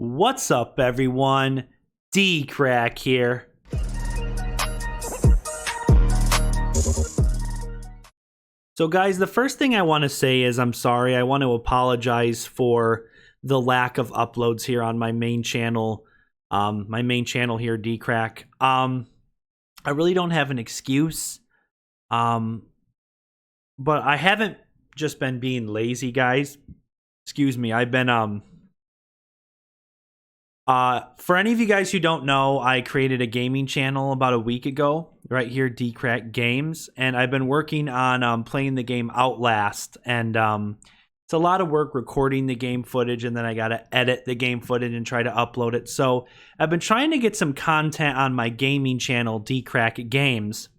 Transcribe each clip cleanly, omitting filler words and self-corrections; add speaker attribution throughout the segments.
Speaker 1: What's up, everyone? DKRACK here. So guys, the first thing I want to say is I'm sorry. I want to apologize for the lack of uploads here on my main channel. Here, DKRACK. I really don't have an excuse. But I haven't just been being lazy, guys. Excuse me. I've been for any of you guys who don't know, I created a gaming channel about a week ago, right here, DKRACK Games, and I've been working on playing the game Outlast, and it's a lot of work recording the game footage, and then I gotta edit the game footage and try to upload it. So I've been trying to get some content on my gaming channel, DKRACK Games,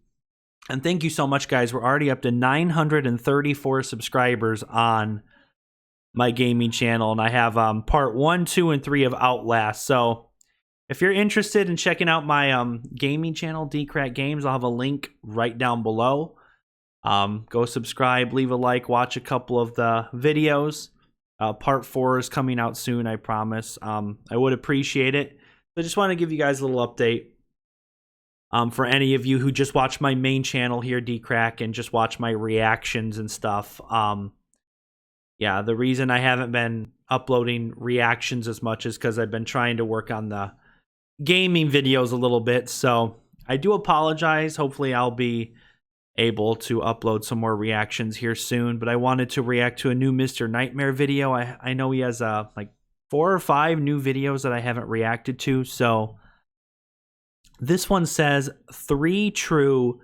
Speaker 1: and thank you so much, guys. We're already up to 934 subscribers on my gaming channel, and I have part 1, 2, and 3 of Outlast. So if you're interested in checking out my gaming channel, DKRACK Games, I'll have a link right down below. Go subscribe, leave a like, watch a couple of the videos. Part 4 is coming out soon, I promise. I would appreciate it. So I just want to give you guys a little update. For any of you who just watch my main channel here, DKRACK, and just watch my reactions and stuff. Yeah, the reason I haven't been uploading reactions as much is because I've been trying to work on the gaming videos a little bit. So I do apologize. Hopefully I'll be able to upload some more reactions here soon. But I wanted to react to a new Mr. Nightmare video. I know he has like 4 or 5 new videos that I haven't reacted to. So this one says 3 true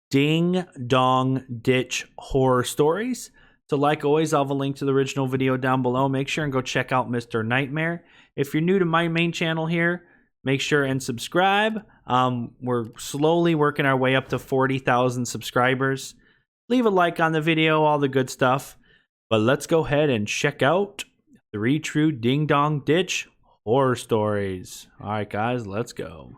Speaker 1: Ding-Dong ditch horror stories. So like always, I'll have a link to the original video down below. Make sure and go check out Mr. Nightmare. If you're new to my main channel here, make sure and subscribe. We're slowly working our way up to 40,000 subscribers. Leave a like on the video, all the good stuff. But let's go ahead and check out 3 true Ding-Dong ditch horror stories. All right, guys, let's go.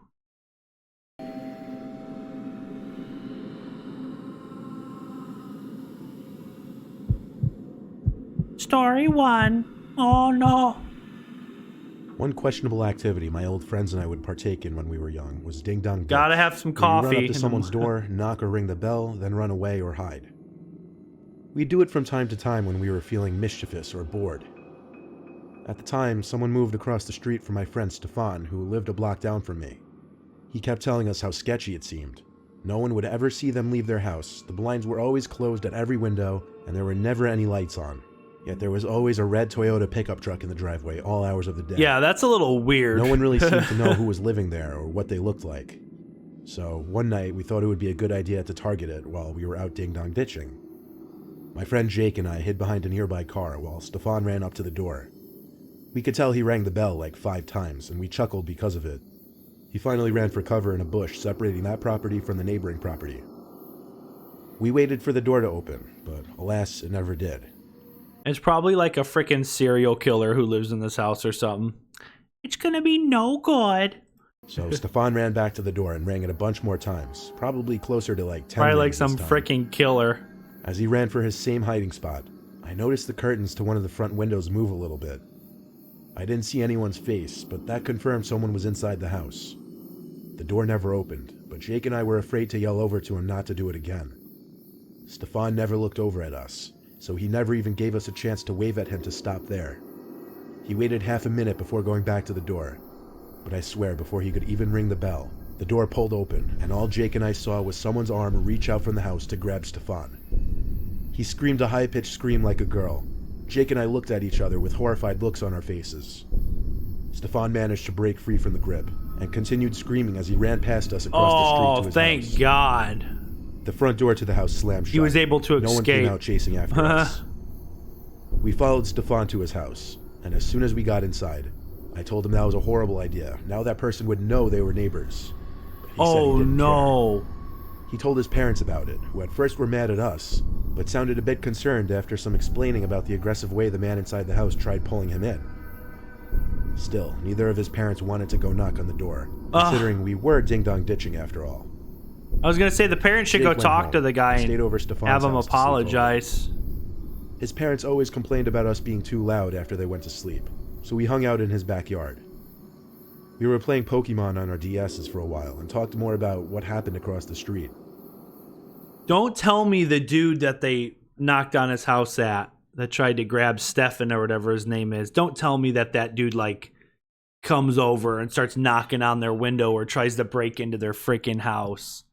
Speaker 1: Story 1. Oh no.
Speaker 2: One questionable activity my old friends and I would partake in when we were young was ding-dong ditch.
Speaker 1: Gotta have some coffee.
Speaker 2: We'd run up to someone's door, knock or ring the bell, then run away or hide. We'd do it from time to time when we were feeling mischievous or bored. At the time, someone moved across the street from my friend Stefan, who lived a block down from me. He kept telling us how sketchy it seemed. No one would ever see them leave their house. The blinds were always closed at every window, and there were never any lights on. Yet there was always a red Toyota pickup truck in the driveway all hours of the day.
Speaker 1: Yeah, that's a little weird.
Speaker 2: No one really seemed to know who was living there or what they looked like. So one night we thought it would be a good idea to target it while we were out ding-dong ditching. My friend Jake and I hid behind a nearby car while Stefan ran up to the door. We could tell he rang the bell like 5 times, and we chuckled because of it. He finally ran for cover in a bush separating that property from the neighboring property. We waited for the door to open, but alas, it never did.
Speaker 1: It's probably like a freaking serial killer who lives in this house or something. It's gonna be no good.
Speaker 2: So Stefan ran back to the door and rang it a bunch more times, probably closer to like 10
Speaker 1: Probably like
Speaker 2: rings
Speaker 1: some
Speaker 2: this time.
Speaker 1: freaking killer.
Speaker 2: As he ran for his same hiding spot, I noticed the curtains to one of the front windows move a little bit. I didn't see anyone's face, but that confirmed someone was inside the house. The door never opened, but Jake and I were afraid to yell over to him not to do it again. Stefan never looked over at us, so he never even gave us a chance to wave at him to stop there. He waited half a minute before going back to the door, but I swear before he could even ring the bell, the door pulled open, and all Jake and I saw was someone's arm reach out from the house to grab Stefan. He screamed a high-pitched scream like a girl. Jake and I looked at each other with horrified looks on our faces. Stefan managed to break free from the grip, and continued screaming as he ran past us across the street to his house.
Speaker 1: Thank God.
Speaker 2: The front door to the house slammed shut.
Speaker 1: He was able to escape.
Speaker 2: No one came out chasing after us. We followed Stefan to his house, and as soon as we got inside, I told him that was a horrible idea. Now that person would know they were neighbors. But he said he didn't care. He told his parents about it, who at first were mad at us, but sounded a bit concerned after some explaining about the aggressive way the man inside the house tried pulling him in. Still, neither of his parents wanted to go knock on the door, considering we were ding-dong ditching after all.
Speaker 1: I was gonna say the parents should go talk to the guy and have him apologize.
Speaker 2: His parents always complained about us being too loud after they went to sleep, so we hung out in his backyard. We were playing Pokemon on our DSs for a while and talked more about what happened across the street.
Speaker 1: Don't tell me the dude that they knocked on his house that tried to grab Stefan or whatever his name is. Don't tell me that dude like comes over and starts knocking on their window or tries to break into their freaking house.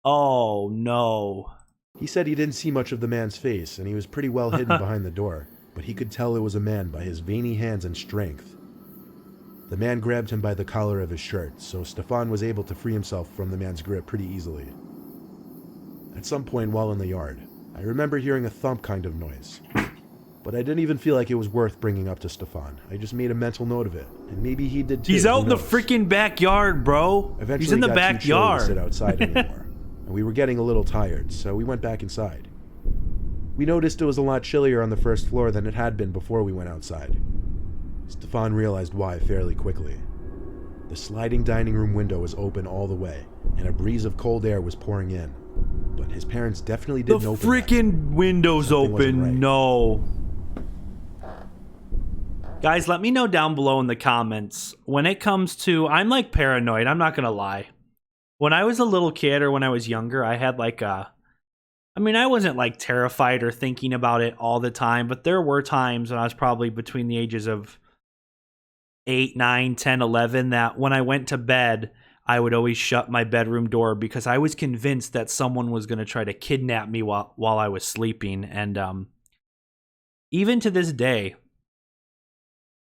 Speaker 1: Oh no.
Speaker 2: He said he didn't see much of the man's face and he was pretty well hidden behind the door, but he could tell it was a man by his veiny hands and strength. The man grabbed him by the collar of his shirt, so Stefan was able to free himself from the man's grip pretty easily. At some point while in the yard, I remember hearing a thump kind of noise. But I didn't even feel like it was worth bringing up to Stefan. I just made a mental note of it, and maybe he did too.
Speaker 1: He's out in the freaking backyard, bro.
Speaker 2: Eventually
Speaker 1: He's in the
Speaker 2: got
Speaker 1: backyard.
Speaker 2: too chilly to sit outside anymore, and we were getting a little tired, so we went back inside. We noticed it was a lot chillier on the first floor than it had been before we went outside. Stefan realized why fairly quickly. The sliding dining room window was open all the way, and a breeze of cold air was pouring in. But his parents definitely didn't open
Speaker 1: the freaking window's open.
Speaker 2: Right.
Speaker 1: No. Guys, let me know down below in the comments. When it comes to... I'm like paranoid. I'm not going to lie. When I was a little kid or when I was younger, I had like a... I mean, I wasn't like terrified or thinking about it all the time, but there were times when I was probably between the ages of 8, 9, 10, 11 that when I went to bed, I would always shut my bedroom door because I was convinced that someone was going to try to kidnap me while I was sleeping. And even to this day,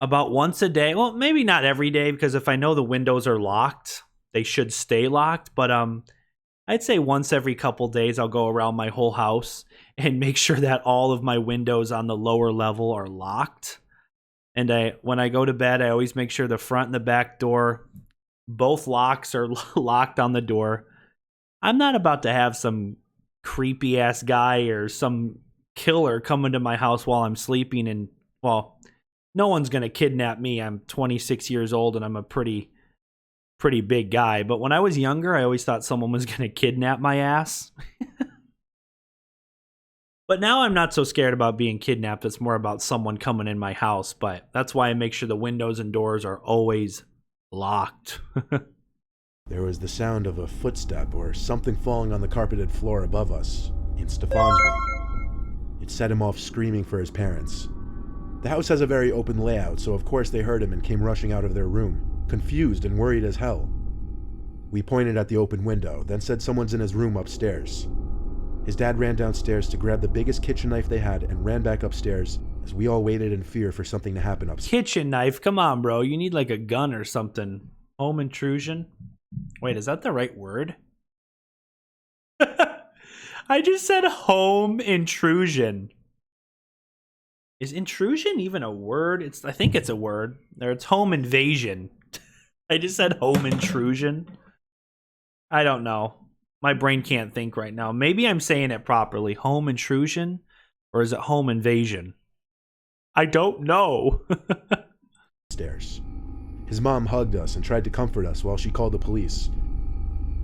Speaker 1: about once a day, well, maybe not every day, because if I know the windows are locked, they should stay locked. But I'd say once every couple days, I'll go around my whole house and make sure that all of my windows on the lower level are locked. And when I go to bed, I always make sure the front and the back door, both locks are locked on the door. I'm not about to have some creepy ass guy or some killer come into my house while I'm sleeping. And, well, no one's going to kidnap me. I'm 26 years old and I'm a pretty big guy. But when I was younger, I always thought someone was going to kidnap my ass. But now I'm not so scared about being kidnapped. It's more about someone coming in my house. But that's why I make sure the windows and doors are always locked.
Speaker 2: There was the sound of a footstep or something falling on the carpeted floor above us in Stefan's room. It set him off screaming for his parents. The house has a very open layout, so of course they heard him and came rushing out of their room, confused and worried as hell. We pointed at the open window, then said someone's in his room upstairs. His dad ran downstairs to grab the biggest kitchen knife they had and ran back upstairs as we all waited in fear for something to happen upstairs.
Speaker 1: Kitchen knife? Come on, bro. You need like a gun or something. Home intrusion? Wait, is that the right word? I just said home intrusion. Is intrusion even a word? I think it's a word. Or it's home invasion. I just said home intrusion. I don't know. My brain can't think right now. Maybe I'm saying it properly. Home intrusion? Or is it home invasion? I don't know.
Speaker 2: Stairs. His mom hugged us and tried to comfort us while she called the police.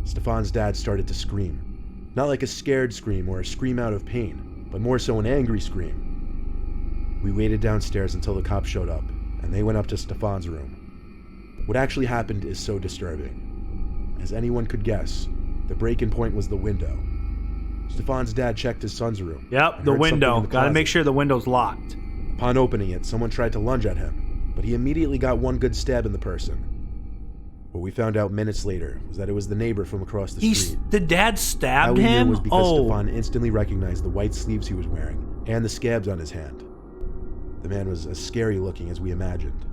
Speaker 2: Stefan's dad started to scream. Not like a scared scream or a scream out of pain, but more so an angry scream. We waited downstairs until the cops showed up, and they went up to Stefan's room. What actually happened is so disturbing. As anyone could guess, the break-in point was the window. Stefan's dad checked his son's room.
Speaker 1: Yep, the window. Gotta make sure the window's locked.
Speaker 2: Upon opening it, someone tried to lunge at him, but he immediately got one good stab in the person. What we found out minutes later was that it was the neighbor from across the street.
Speaker 1: The dad stabbed
Speaker 2: How we
Speaker 1: him?
Speaker 2: knew was because Stefan instantly recognized the white sleeves he was wearing and the scabs on his hand. The man was as scary looking as we imagined.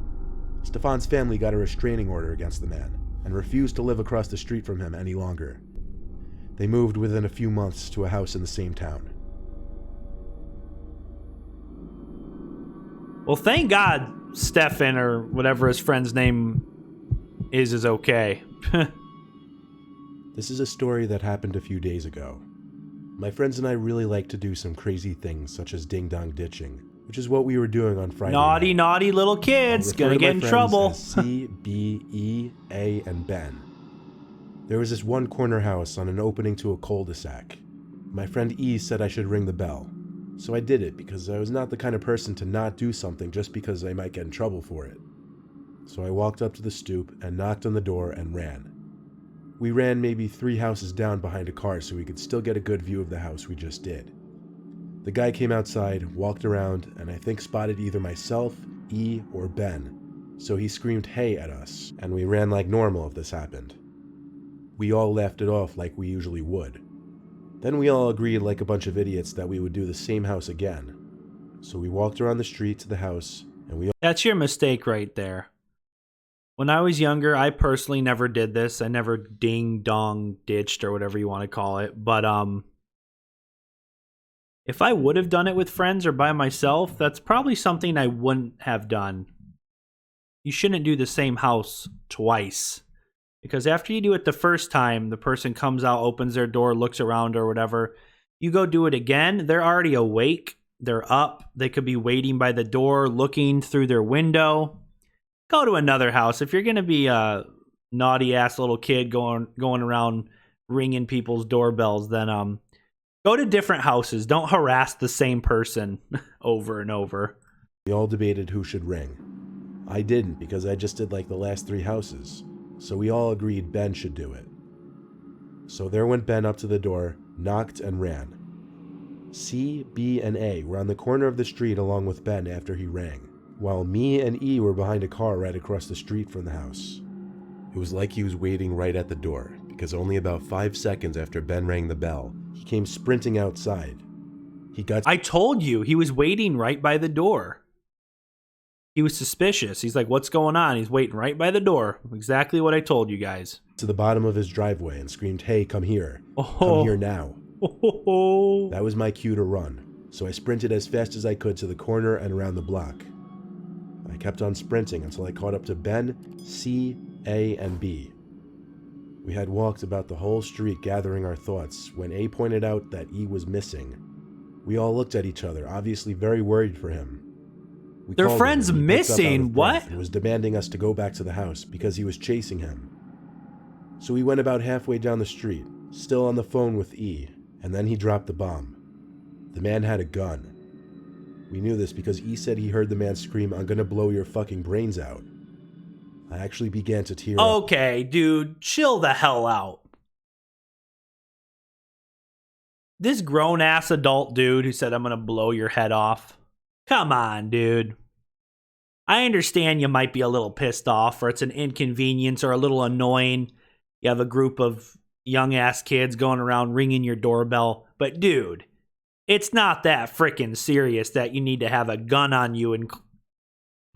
Speaker 2: Stefan's family got a restraining order against the man and refused to live across the street from him any longer. They moved within a few months to a house in the same town.
Speaker 1: Well, thank God Stefan, or whatever his friend's name is okay.
Speaker 2: This is a story that happened a few days ago. My friends and I really like to do some crazy things such as Ding-Dxng, which is what we were doing on Friday
Speaker 1: Naughty,
Speaker 2: night.
Speaker 1: naughty little kids. Gonna get in trouble.
Speaker 2: C, B, E, A, and Ben. There was this one corner house on an opening to a cul-de-sac. My friend E said I should ring the bell. So I did it because I was not the kind of person to not do something just because I might get in trouble for it. So I walked up to the stoop and knocked on the door and ran. We ran maybe 3 houses down behind a car so we could still get a good view of the house we just did. The guy came outside, walked around, and I think spotted either myself, E, or Ben. So he screamed "hey" at us, and we ran like normal if this happened. We all laughed it off like we usually would. Then we all agreed like a bunch of idiots that we would do the same house again. So we walked around the street to the house, and we all...
Speaker 1: That's your mistake right there. When I was younger, I personally never did this. I never ding-dong ditched or whatever you want to call it. But if I would have done it with friends or by myself, that's probably something I wouldn't have done. You shouldn't do the same house twice. Because after you do it the first time, the person comes out, opens their door, looks around or whatever. You go do it again, they're already awake. They're up. They could be waiting by the door, looking through their window. Go to another house. If you're going to be a naughty-ass little kid going around ringing people's doorbells, then go to different houses. Don't harass the same person over and over.
Speaker 2: We all debated who should ring. I didn't because I just did like the last 3 houses. So we all agreed Ben should do it. So there went Ben up to the door, knocked, and ran. C, B, and A were on the corner of the street along with Ben after he rang, while me and E were behind a car right across the street from the house. It was like he was waiting right at the door, because only about 5 seconds after Ben rang the bell, he came sprinting outside.
Speaker 1: I told you, he was waiting right by the door. He was suspicious. He's like, what's going on? He's waiting right by the door. Exactly what I told you guys.
Speaker 2: To the bottom of his driveway and screamed, "Hey, come here. Come here now." That was my cue to run, so I sprinted as fast as I could to the corner and around the block. I kept on sprinting until I caught up to Ben, C, A, and B. We had walked about the whole street gathering our thoughts when A pointed out that E was missing. We all looked at each other, obviously very worried for him.
Speaker 1: Their friend's missing? What?
Speaker 2: He was demanding us to go back to the house because he was chasing him. So we went about halfway down the street, still on the phone with E, and then he dropped the bomb. The man had a gun. We knew this because E said he heard the man scream, "I'm gonna blow your fucking brains out." I actually began to tear up.
Speaker 1: Okay, dude, chill the hell out. This grown-ass adult dude who said, "I'm gonna blow your head off." Come on, dude. I understand you might be a little pissed off, or it's an inconvenience, or a little annoying. You have a group of young-ass kids going around ringing your doorbell. But, dude, it's not that freaking serious that you need to have a gun on you and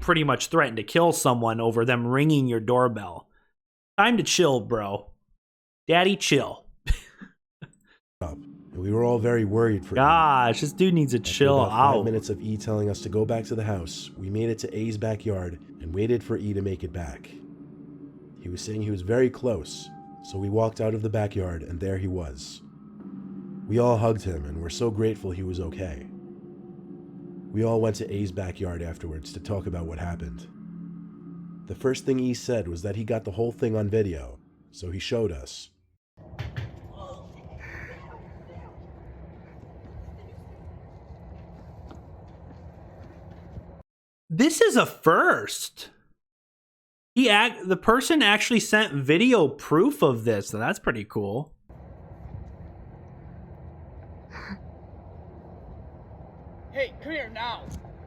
Speaker 1: pretty much threaten to kill someone over them ringing your doorbell. Time to chill, bro. Daddy, chill.
Speaker 2: We were all very worried for
Speaker 1: Gosh, this dude needs to chill
Speaker 2: after about 5
Speaker 1: out.
Speaker 2: minutes of E telling us to go back to the house, we made it to A's backyard and waited for E to make it back. He was saying he was very close, so we walked out of the backyard and there he was. We all hugged him and were so grateful he was okay. We all went to A's backyard afterwards to talk about what happened. The first thing E said was that he got the whole thing on video, so he showed us.
Speaker 1: This is a first. The person actually sent video proof of this, so that's pretty cool.
Speaker 3: Hey, come here now.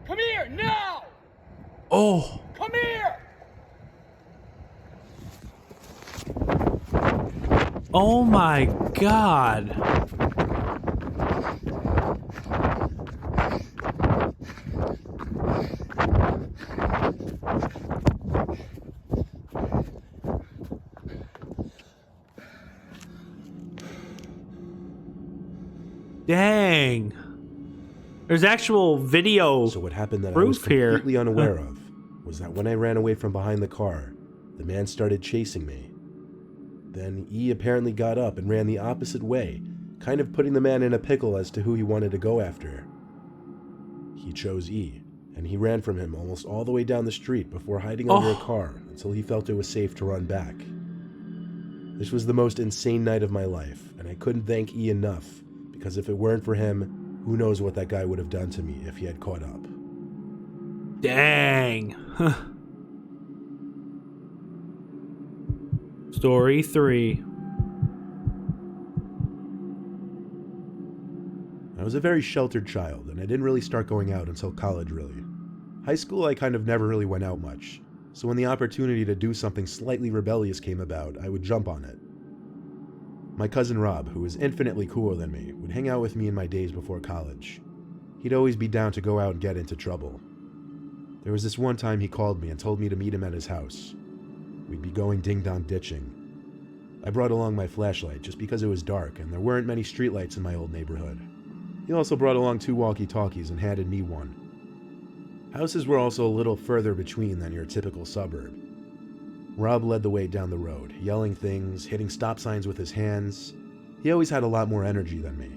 Speaker 3: Come here now.
Speaker 1: Oh.
Speaker 3: Come here.
Speaker 1: Oh my God. Dang. There's actual video.
Speaker 2: So what happened that I was completely unaware of was that when I ran away from behind the car, the man started chasing me. Then E apparently got up and ran the opposite way, kind of putting the man in a pickle as to who he wanted to go after. He chose E, and he ran from him almost all the way down the street before hiding under a car until he felt it was safe to run back. This was the most insane night of my life, and I couldn't thank E enough, because if it weren't for him, who knows what that guy would have done to me if he had caught up.
Speaker 1: Dang. Story 3.
Speaker 2: I was a very sheltered child, and I didn't really start going out until college, really. High school, I kind of never really went out much, so when the opportunity to do something slightly rebellious came about, I would jump on it. My cousin Rob, who was infinitely cooler than me, would hang out with me in my days before college. He'd always be down to go out and get into trouble. There was this one time he called me and told me to meet him at his house. We'd be going Ding-Dxng. I brought along my flashlight just because it was dark and there weren't many streetlights in my old neighborhood. He also brought along 2 walkie-talkies and handed me one. Houses were also a little further between than your typical suburb. Rob led the way down the road, yelling things, hitting stop signs with his hands. He always had a lot more energy than me.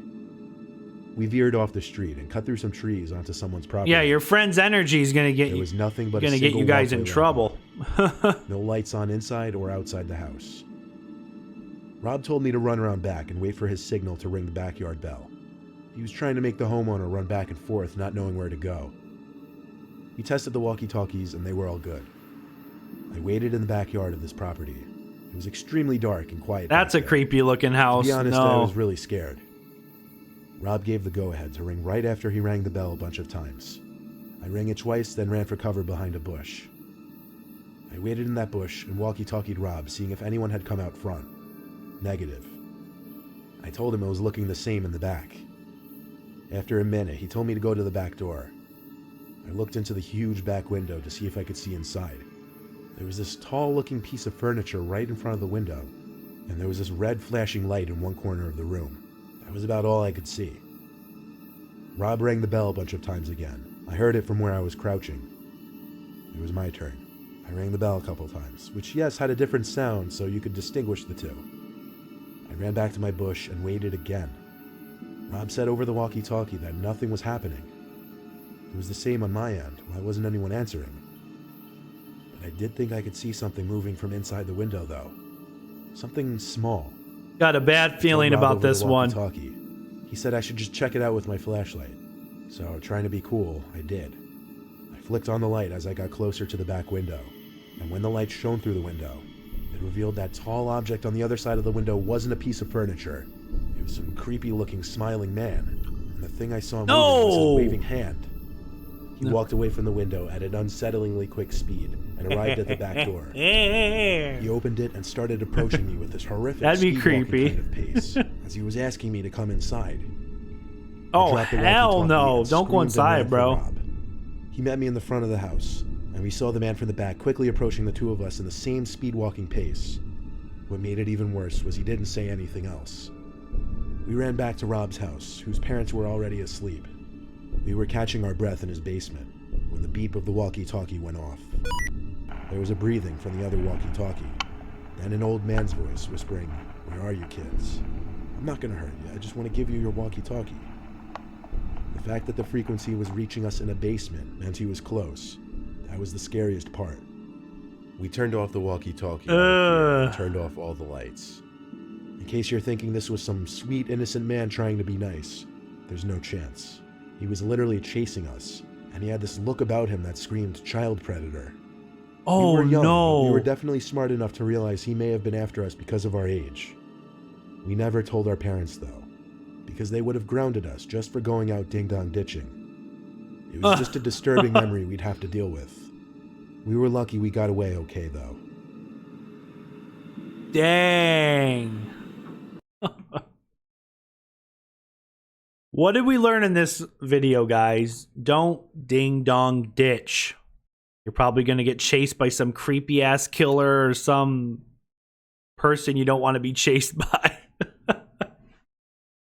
Speaker 2: We veered off the street and cut through some trees onto someone's property.
Speaker 1: Yeah, your friend's energy is gonna get
Speaker 2: There
Speaker 1: you.
Speaker 2: was nothing but
Speaker 1: Gonna
Speaker 2: a
Speaker 1: get
Speaker 2: single
Speaker 1: you guys in
Speaker 2: walkway
Speaker 1: trouble.
Speaker 2: left. No lights on inside or outside the house. Rob told me to run around back and wait for his signal to ring the backyard bell. He was trying to make the homeowner run back and forth, not knowing where to go. We tested the walkie-talkies and they were all good. I waited in the backyard of this property. It was extremely dark and quiet.
Speaker 1: That's a creepy looking house.
Speaker 2: To be honest,
Speaker 1: no.
Speaker 2: I was really scared. Rob gave the go-ahead to ring right after he rang the bell a bunch of times. I rang it twice, then ran for cover behind a bush. I waited in that bush and walkie-talkied Rob, seeing if anyone had come out front. Negative. I told him it was looking the same in the back. After a minute, he told me to go to the back door. I looked into the huge back window to see if I could see inside. There was this tall-looking piece of furniture right in front of the window, and there was this red flashing light in one corner of the room. That was about all I could see. Rob rang the bell a bunch of times again. I heard it from where I was crouching. It was my turn. I rang the bell a couple times, which, yes, had a different sound, so you could distinguish the two. I ran back to my bush and waited again. Rob said over the walkie-talkie that nothing was happening. It was the same on my end. Why wasn't anyone answering? But I did think I could see something moving from inside the window, though. Something small.
Speaker 1: Got a bad feeling about this one.
Speaker 2: He said I should just check it out with my flashlight. So, trying to be cool, I did. I flicked on the light as I got closer to the back window, and when the light shone through the window, it revealed that tall object on the other side of the window wasn't a piece of furniture. It was some creepy-looking smiling man, and the thing I saw moving was a waving hand. He walked away from the window at an unsettlingly quick speed and arrived at the back door. He opened it and started approaching me with this horrific
Speaker 1: That'd be
Speaker 2: speed-walking
Speaker 1: creepy.
Speaker 2: kind of pace as he was asking me to come inside.
Speaker 1: Oh,
Speaker 2: I dropped the
Speaker 1: hell
Speaker 2: walkie-talkie
Speaker 1: no.
Speaker 2: and
Speaker 1: Don't go
Speaker 2: screamed and
Speaker 1: inside,
Speaker 2: ran for
Speaker 1: bro.
Speaker 2: Rob. He met me in the front of the house, and we saw the man from the back quickly approaching the two of us in the same speed-walking pace. What made it even worse was he didn't say anything else. We ran back to Rob's house, whose parents were already asleep. We were catching our breath in his basement when the beep of the walkie-talkie went off. There was a breathing from the other walkie-talkie, then an old man's voice whispering, "Where are you kids? I'm not gonna hurt you, I just want to give you your walkie-talkie." The fact that the frequency was reaching us in a basement meant he was close. That was the scariest part. We turned off the walkie-talkie and turned off all the lights. In case you're thinking this was some sweet, innocent man trying to be nice, there's no chance. He was literally chasing us, and he had this look about him that screamed child predator.
Speaker 1: Oh,
Speaker 2: we were young,
Speaker 1: no.
Speaker 2: but we were definitely smart enough to realize he may have been after us because of our age. We never told our parents, though, because they would have grounded us just for going out ding-dong-ditching. It was just a disturbing memory we'd have to deal with. We were lucky we got away okay, though.
Speaker 1: Dang. What did we learn in this video, guys? Don't ding-dong ditch. You're probably going to get chased by some creepy-ass killer or some person you don't want to be chased by.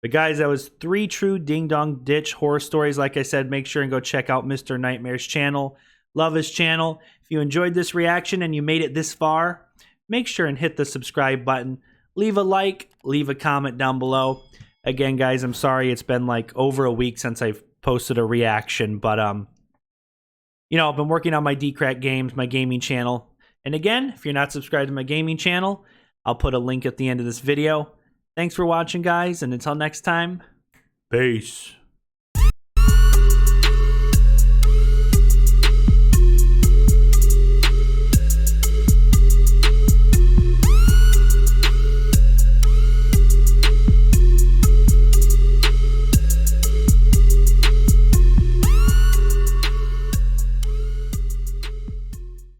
Speaker 1: But guys, that was 3 true ding-dong ditch horror stories. Like I said, make sure and go check out Mr. Nightmare's channel. Love his channel. If you enjoyed this reaction and you made it this far, make sure and hit the subscribe button. Leave a like, leave a comment down below. Again, guys, I'm sorry it's been like over a week since I've posted a reaction, but you know, I've been working on my DKRACK games, my gaming channel. And again, if you're not subscribed to my gaming channel, I'll put a link at the end of this video. Thanks for watching, guys, and until next time, peace.